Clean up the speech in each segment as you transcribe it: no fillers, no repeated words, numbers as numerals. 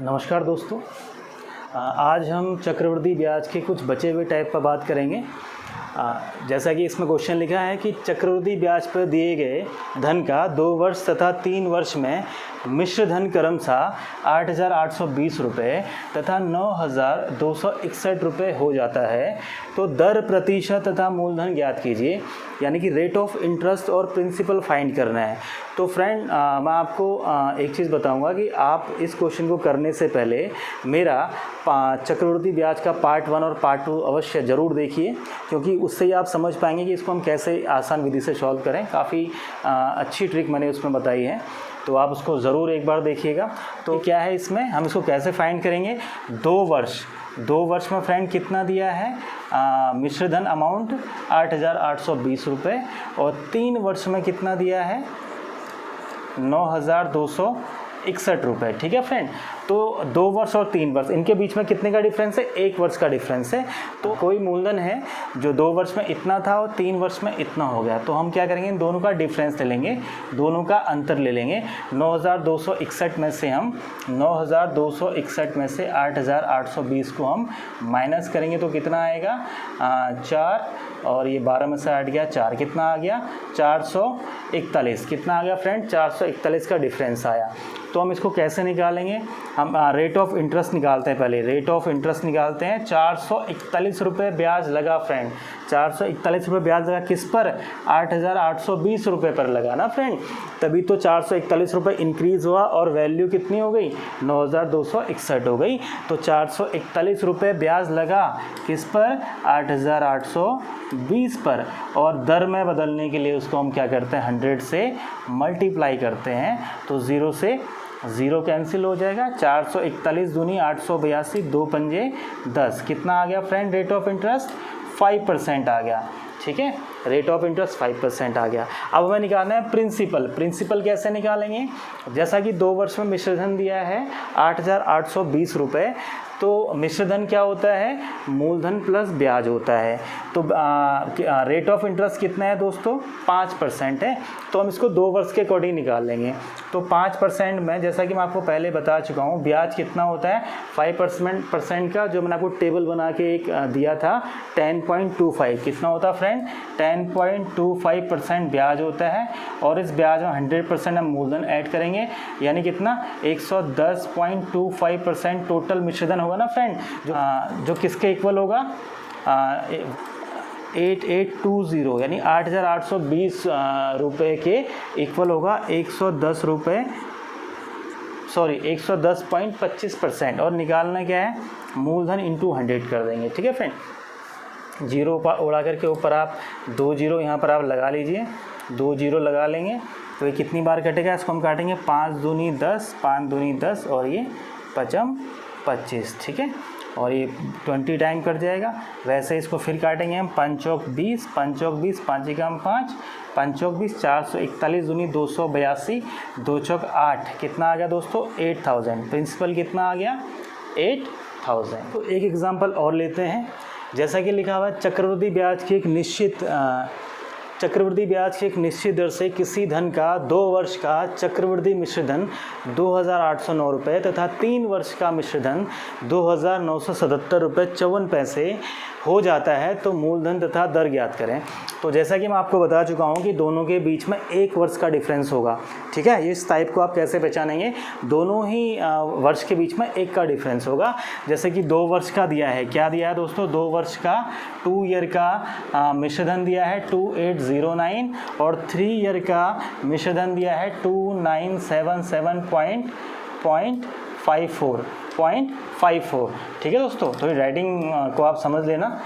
नमस्कार दोस्तों। आज हम चक्रवृद्धि ब्याज के कुछ बचे हुए टाइप पर बात करेंगे। जैसा कि इसमें क्वेश्चन लिखा है कि चक्रवृद्धि ब्याज पर दिए गए धन का 2 वर्ष तथा 3 वर्ष में मिश्र धन क्रमशः 8,820 रुपये तथा 9,261 रुपये हो जाता है, तो दर, प्रतिशत तथा मूलधन ज्ञात कीजिए। यानी कि रेट ऑफ इंटरेस्ट और प्रिंसिपल फाइंड करना है। तो फ्रेंड, मैं आपको एक चीज़ बताऊंगा कि आप इस क्वेश्चन को करने से पहले मेरा चक्रवृद्धि ब्याज का पार्ट 1 और पार्ट 2 अवश्य ज़रूर देखिए, क्योंकि उससे ही आप समझ पाएंगे कि इसको हम कैसे आसान विधि से सॉल्व करें। काफ़ी अच्छी ट्रिक मैंने उसमें बताई है, तो आप उसको ज़रूर एक बार देखिएगा। तो क्या है इसमें, हम इसको कैसे फाइंड करेंगे। 2 वर्ष में फ्रेंड कितना दिया है, मिश्र धन अमाउंट 8,820 रुपये, और 3 वर्ष में कितना दिया है, 9,261 रुपये। ठीक है फ्रेंड। तो 2 वर्ष और 3 वर्ष, इनके बीच में कितने का डिफरेंस है, 1 वर्ष का डिफरेंस है। तो कोई मूलधन है जो 2 वर्ष में इतना था और 3 वर्ष में इतना हो गया, तो हम क्या करेंगे, इन दोनों का डिफरेंस ले लेंगे, दोनों का अंतर ले लेंगे। 9,261 में से हम 9,261 में से 8,820 को हम माइनस करेंगे तो कितना आएगा, 4, और ये 12 में से 8 गया, 4 कितना आ गया, 441। कितना आ गया फ्रेंड, 441 का डिफरेंस आया। तो हम इसको कैसे निकालेंगे, हम रेट ऑफ इंटरेस्ट निकालते हैं। पहले रेट ऑफ इंटरेस्ट निकालते हैं। 441 रुपये ब्याज लगा फ्रेंड, 441 रुपये ब्याज लगा किस पर, 8,820 रुपये पर लगा ना फ्रेंड। तभी तो 441 रुपये इंक्रीज़ हुआ और वैल्यू कितनी हो गई, 9,261 हो गई। तो 441 रुपये ब्याज लगा किस पर, 8,820 पर, और दर में बदलने के लिए उसको हम क्या करते हैं, 100 से मल्टीप्लाई करते हैं। तो 0 से 0 कैंसिल हो जाएगा। 441 दूनी 882, 2 पंजे 10। कितना आ गया फ्रेंड, रेट ऑफ इंटरेस्ट 5% आ गया। ठीक है, रेट ऑफ इंटरेस्ट 5% आ गया। अब हमें निकालना है प्रिंसिपल। प्रिंसिपल कैसे निकालेंगे, जैसा कि 2 वर्ष में मिश्र धन दिया है 8,820 रुपये, तो मिश्र धन क्या होता है, मूलधन प्लस ब्याज होता है। तो रेट ऑफ इंटरेस्ट कितना है दोस्तों, 5% है। तो हम इसको 2 वर्ष के अकॉर्डिंग निकाल लेंगे। तो 5% में, जैसा कि मैं आपको पहले बता चुका हूँ, ब्याज कितना होता है, 5% का जो मैंने आपको टेबल बना के एक दिया था, 10.25 कितना होता है फ्रेंड, 10.25% ब्याज होता है। और इस ब्याज में 100% हम मूलधन ऐड करेंगे, यानी कितना, 110.25% टोटल मिश्रधन होगा ना फ्रेंड, जो किसके इक्वल होगा, 8820, यानी 8,820 रुपये के इक्वल होगा 110 रुपये, सॉरी 110.25%। और निकालना क्या है, मूलधन इंटू 100 कर देंगे। ठीक है फ्रेंड, 0 उड़ा करके ऊपर आप 2 0 यहाँ पर आप लगा लीजिए, 2 0 लगा लेंगे तो ये कितनी बार कटेगा, इसको हम काटेंगे 5 दूनी 10, 5 दूनी 10, और ये 5 25। ठीक है, और ये 20 टाइम कट जाएगा। वैसे इसको फिर काटेंगे हम 5 चौक 20, 5 चौक 20, 5 एकम 5, 5 चौक 20, 441 दूनी 282, 2 चौक 8, कितना आ गया दोस्तों, 8000। प्रिंसिपल कितना आ गया, 8000। तो एक एग्जांपल और लेते हैं। जैसा कि लिखा हुआ है, चक्रवृद्धि ब्याज की एक निश्चित दर से किसी धन का 2 वर्ष का चक्रवृद्धि मिश्र धन 2,809 रुपये तथा 3 वर्ष का मिश्र धन 2,977 रुपये 54 पैसे हो जाता है, तो मूलधन तथा दर ज्ञात करें। तो जैसा कि मैं आपको बता चुका हूँ कि दोनों के बीच में 1 वर्ष का डिफरेंस होगा। ठीक है, इस टाइप को आप कैसे पहचानेंगे, दोनों ही वर्ष के बीच में 1 का डिफरेंस होगा। जैसे कि 2 वर्ष का दिया है, क्या दिया है दोस्तों, 2 वर्ष का 2 ईयर का मिश्रधन दिया है 2809, और 3 ईयर का मिश्रधन दिया है 2977.54। ठीक है दोस्तों, तो राइटिंग को आप समझ लेना।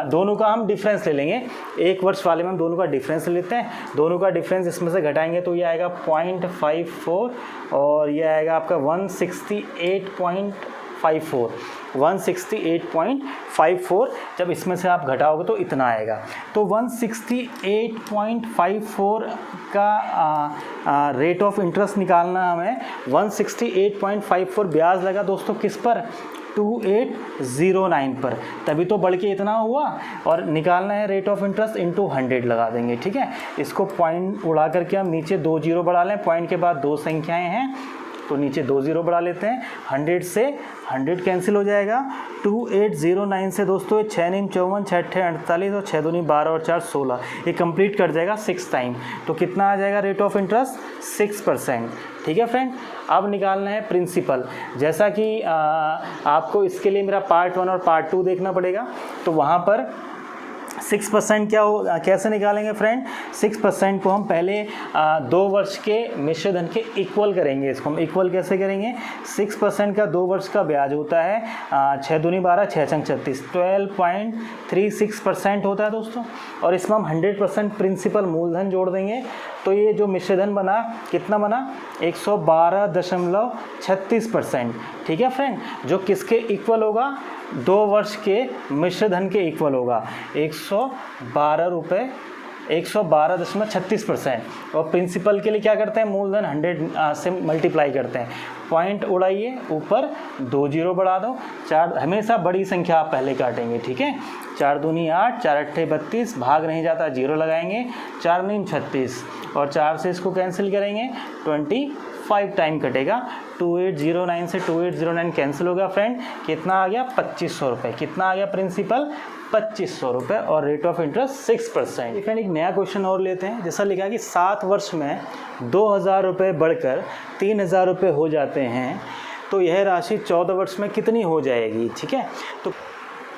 दोनों का हम डिफरेंस ले लेंगे। 1 वर्ष वाले में हम दोनों का डिफरेंस ले लेते हैं। दोनों का डिफरेंस इसमें से घटाएंगे तो ये आएगा 0.54, और ये आएगा आपका 168.54। जब इसमें से आप घटाओगे तो इतना आएगा। तो 168.54 का रेट ऑफ इंटरेस्ट निकालना हमें। 168.54 ब्याज लगा दोस्तों किस पर, 2809 पर, तभी तो बढ़ के इतना हुआ। और निकालना है रेट ऑफ इंटरेस्ट इंटू 100 लगा देंगे। ठीक है, इसको पॉइंट उड़ा करके हम नीचे 2 जीरो बढ़ा लें, पॉइंट के बाद 2 संख्याएं हैं तो नीचे 2 जीरो बढ़ा लेते हैं। 100 से 100 कैंसिल हो जाएगा। 2809 से दोस्तों 6 9 54, 6 8 48 और 6 2 12 और 4 16, ये कंप्लीट कर जाएगा 6 टाइम। तो कितना आ जाएगा रेट ऑफ इंटरेस्ट? 6%। ठीक है फ्रेंड, अब निकालना है प्रिंसिपल। जैसा कि आपको इसके लिए मेरा पार्ट 1 और पार्ट 2 देखना पड़ेगा। तो वहाँ पर 6% कैसे निकालेंगे फ्रेंड? 6% को हम पहले 2 वर्ष के मिश्र धन के इक्वल करेंगे। इसको हम इक्वल कैसे करेंगे? 6% का 2 वर्ष का ब्याज होता है 6 दूनी 12, 6 छंग 36, 12.36% होता है दोस्तों। और इसमें हम 100% प्रिंसिपल मूलधन जोड़ देंगे। तो ये जो मिश्र धन बना, कितना बना? 112.36%। ठीक है फ्रेंड, जो किसके इक्वल होगा? 2 वर्ष के मिश्र धन के इक्वल होगा। 112.36%। और प्रिंसिपल के लिए क्या करते हैं? मूलधन 100 से मल्टीप्लाई करते हैं। पॉइंट उड़ाइए, ऊपर 2 जीरो बढ़ा दो। 4, हमेशा बड़ी संख्या आप पहले काटेंगे। ठीक है, 4 दूनी 8, 4 अट्ठे 32, भाग नहीं जाता, जीरो लगाएंगे। 4 9 36 और 4 से इसको कैंसिल करेंगे, 25 टाइम कटेगा। 2809 से 2809 कैंसिल हो गया फ्रेंड। कितना आ गया? 2500 रुपये। कितना आ गया प्रिंसिपल? 2500 रुपये। और रेट ऑफ इंटरेस्ट 6%। फ्रेंड एक नया क्वेश्चन और लेते हैं। जैसा लिखा है कि 7 वर्ष में 2000 रुपये बढ़कर 3000 रुपये हो जाते हैं, तो यह राशि 14 वर्ष में कितनी हो जाएगी? ठीक है, तो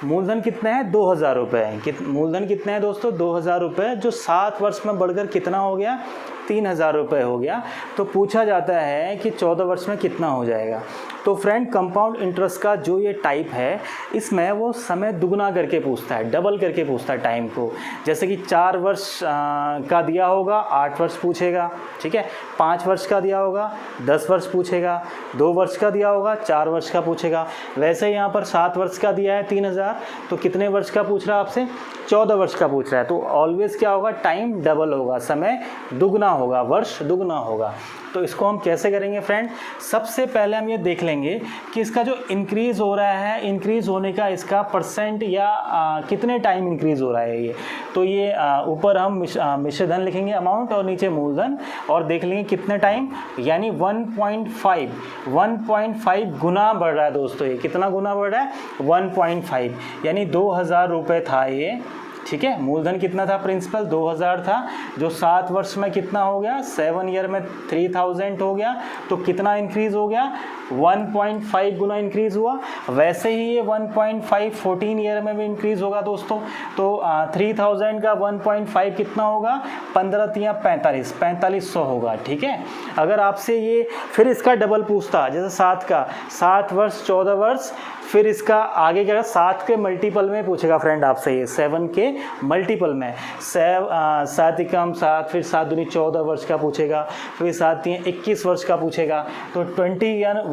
मूलधन कितना है? 2000 रुपये। मूलधन कितना है दोस्तों? 2000 रुपये, जो 7 वर्ष में बढ़कर कितना हो गया? 3000 रुपये हो गया। तो पूछा जाता है कि 14 वर्ष में कितना हो जाएगा। तो फ्रेंड कंपाउंड इंटरेस्ट का जो ये टाइप है, इसमें वो समय दुगना करके पूछता है, डबल करके पूछता है टाइम को। जैसे कि 4 वर्ष का दिया होगा, 8 वर्ष पूछेगा। ठीक है, 5 वर्ष का दिया होगा, 10 वर्ष पूछेगा। 2 वर्ष का दिया होगा, 4 वर्ष का पूछेगा। वैसे यहाँ पर 7 वर्ष का दिया है 3000, तो कितने वर्ष का पूछ रहा है आपसे? 14 वर्ष का पूछ रहा है। तो ऑलवेज क्या होगा? टाइम डबल होगा, समय दुगना होगा, वर्ष दुगना होगा। तो इसको हम कैसे करेंगे फ्रेंड? सबसे पहले हम ये देख लेंगे कि इसका जो इंक्रीज़ हो रहा है, इंक्रीज़ होने का इसका परसेंट या कितने टाइम इंक्रीज़ हो रहा है ये। तो ये ऊपर हम मिश्र धन लिखेंगे अमाउंट और नीचे मूलधन, और देख लेंगे कितने टाइम, यानी 1.5 गुना बढ़ रहा है दोस्तों। ये कितना गुना बढ़ रहा है? 1.5, यानी 2000 रुपये था ये। ठीक है, मूलधन कितना था? प्रिंसिपल 2000 था, जो 7 वर्ष में कितना हो गया? 7 ईयर में 3000 हो गया। तो कितना इंक्रीज़ हो गया? 1.5 गुना इंक्रीज़ हुआ। वैसे ही ये 1.5 14 ईयर में भी इंक्रीज़ होगा दोस्तों। तो 3000 का 1.5 कितना होगा? 15 तियाँ 45, 4500 होगा। ठीक है, अगर आपसे ये फिर इसका डबल पूछता, जैसे 7 का, 7 वर्ष 14 वर्ष, फिर इसका आगे क्या? 7 के मल्टीपल में पूछेगा फ्रेंड आपसे, ये 7 के मल्टीपल में। 7 एकम 7, फिर 7 दूनी 14 वर्ष का पूछेगा, फिर 7 तियाँ 21 वर्ष का पूछेगा। तो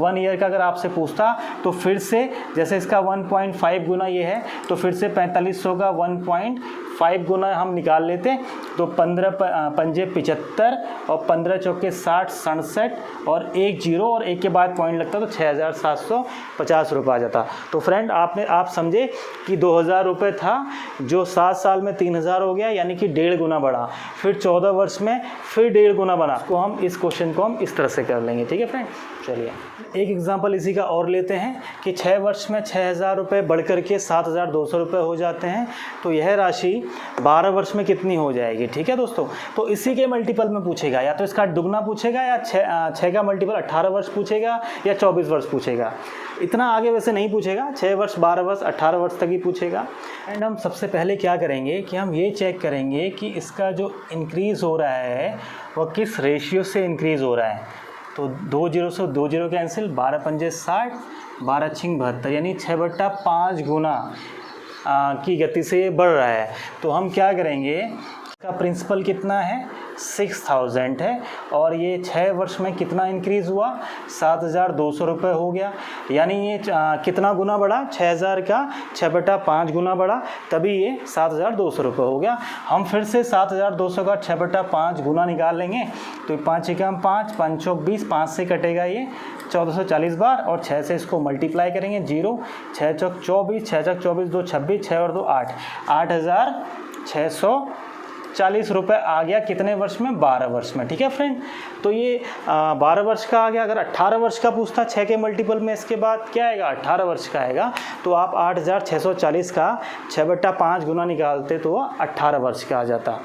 1 ईयर का अगर आपसे पूछता, तो फिर से जैसे इसका 1.5 गुना ये है, तो फिर से 4500 का 1.5 गुना हम निकाल लेते। तो 15 पंजे 75 और 15 चौके 60, 67 और 1 जीरो और 1 के बाद पॉइंट लगता, तो 6750 रुपये आ जाता। तो फ्रेंड आप समझे कि 2000 रुपये था, जो 7 साल में 3000 हो गया, यानी कि 1.5 गुना बढ़ा। फिर 14 वर्ष में फिर 1.5 गुना बना। तो हम इस क्वेश्चन को हम इस तरह से कर लेंगे। ठीक है फ्रेंड, चलिए एक एग्जांपल इसी का और लेते हैं कि 6 वर्ष में 6000 रुपये बढ़ करके 7200 रुपये हो जाते हैं। तो यह राशि 12 वर्ष में कितनी हो जाएगी? ठीक है दोस्तों, तो इसी के मल्टीपल में पूछेगा, या तो इसका दुगना पूछेगा, या 6 का मल्टीपल 18 वर्ष पूछेगा, या 24 वर्ष पूछेगा। इतना आगे वैसे नहीं पूछेगा, 6 वर्ष 12 वर्ष 18 वर्ष तक ही पूछेगा। एंड हम सबसे पहले क्या करेंगे कि हम ये चेक करेंगे कि इसका जो इंक्रीज़ हो रहा है वह किस रेशियो से इंक्रीज़ हो रहा है। तो 2 जीरो से 2 जीरो कैंसिल, 12 पंजे 60, 12 छिंग 72, यानी 6/5 गुना की गति से ये बढ़ रहा है। तो हम क्या करेंगे, इसका प्रिंसिपल कितना है? 6000 है, और ये 6 वर्ष में कितना इंक्रीज़ हुआ? 7200 रुपये हो गया। यानी ये कितना गुना बढ़ा? 6000 का 6/5 गुना बढ़ा, तभी ये 7200 रुपये हो गया। हम फिर से 7200 का 6/5 गुना निकाल लेंगे। तो 5 एकम 5, 5 चौक 20, 5 से कटेगा ये 1440 बार, और 6 से इसको मल्टीप्लाई करेंगे, 0, 6 चौक 24, 6 चौक 24, 2 26, 6 और 2 8, 8600 40 रुपये आ गया कितने वर्ष में, 12 वर्ष में। ठीक है फ्रेंड, तो ये 12 वर्ष का आ गया। अगर 18 वर्ष का पूछता 6 के मल्टीपल में इसके बाद क्या आएगा, 18 वर्ष का आएगा, तो आप 8640 का 6/5 गुना निकालते तो 18 वर्ष का आ जाता।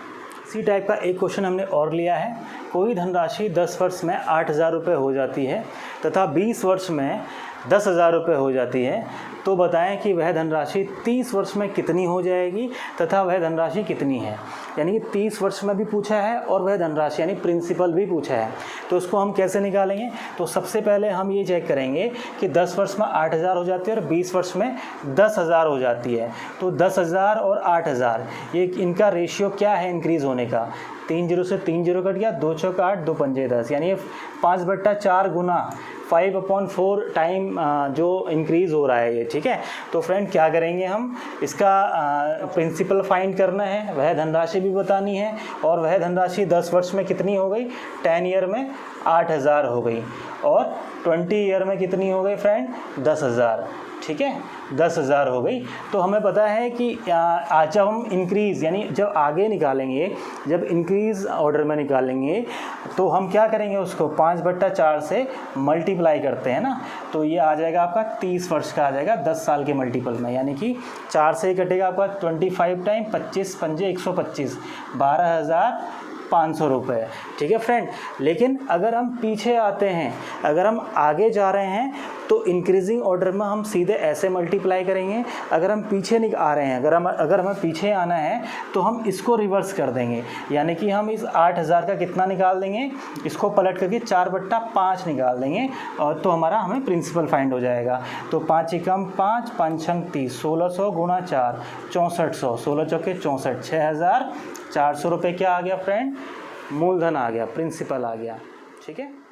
इसी टाइप का एक क्वेश्चन हमने और लिया है। कोई धनराशि 10 वर्ष में 8000 रुपये हो जाती है तथा 20 वर्ष में 10,000 रुपये हो जाती है, तो बताएं कि वह धनराशि 30 वर्ष में कितनी हो जाएगी तथा वह धनराशि कितनी है। यानी कि 30 वर्ष में भी पूछा है और वह धनराशि यानी प्रिंसिपल भी पूछा है, तो उसको हम कैसे निकालेंगे। तो सबसे पहले हम ये चेक करेंगे कि 10 वर्ष में 8000 हो जाती है और 20 वर्ष में 10,000 हो जाती है। तो 10,000 और 8,000 ये इनका रेशियो क्या है इंक्रीज़ होने का, 3 0 से 3 0 कट गया, 2 चौक 8 2 पंजे 10, यानी ये 5/4 गुना 5/4 टाइम जो इंक्रीज़ हो रहा है ये। ठीक है, तो फ्रेंड क्या करेंगे हम, इसका प्रिंसिपल फाइंड करना है, वह धनराशि भी बतानी है, और वह धनराशि 10 वर्ष में कितनी हो गई, 10 ईयर में 8000 हो गई, और 20 ईयर में कितनी हो गई फ्रेंड, 10,000। ठीक है, 10,000 हो गई। तो हमें पता है कि आज जब हम इंक्रीज़ यानी जब आगे निकालेंगे, जब इंक्रीज़ ऑर्डर में निकालेंगे, तो हम क्या करेंगे, उसको 5/4 से मल्टीप्लाई करते हैं ना, तो ये आ जाएगा आपका 30 वर्ष का आ जाएगा 10 साल के मल्टीपल में, यानी कि 4 से ही कटेगा आपका 25 टाइम 25 पंजे 125, 12,500 रुपये। ठीक है फ्रेंड, लेकिन अगर हम पीछे आते हैं, अगर हम आगे जा रहे हैं तो इंक्रीजिंग ऑर्डर में हम सीधे ऐसे मल्टीप्लाई करेंगे। अगर हम पीछे आ रहे हैं, अगर हमें पीछे आना है तो हम इसको रिवर्स कर देंगे, यानी कि हम इस 8000 का कितना निकाल देंगे, इसको पलट करके 4/5 निकाल देंगे, और तो हमें प्रिंसिपल फाइंड हो जाएगा। तो 5 एकम 5 5 छंग 30, 1600 गुणा 4 6400, 16 चौके 64, 6400 रुपये क्या आ गया फ्रेंड, मूलधन आ गया, प्रिंसिपल आ गया। ठीक है।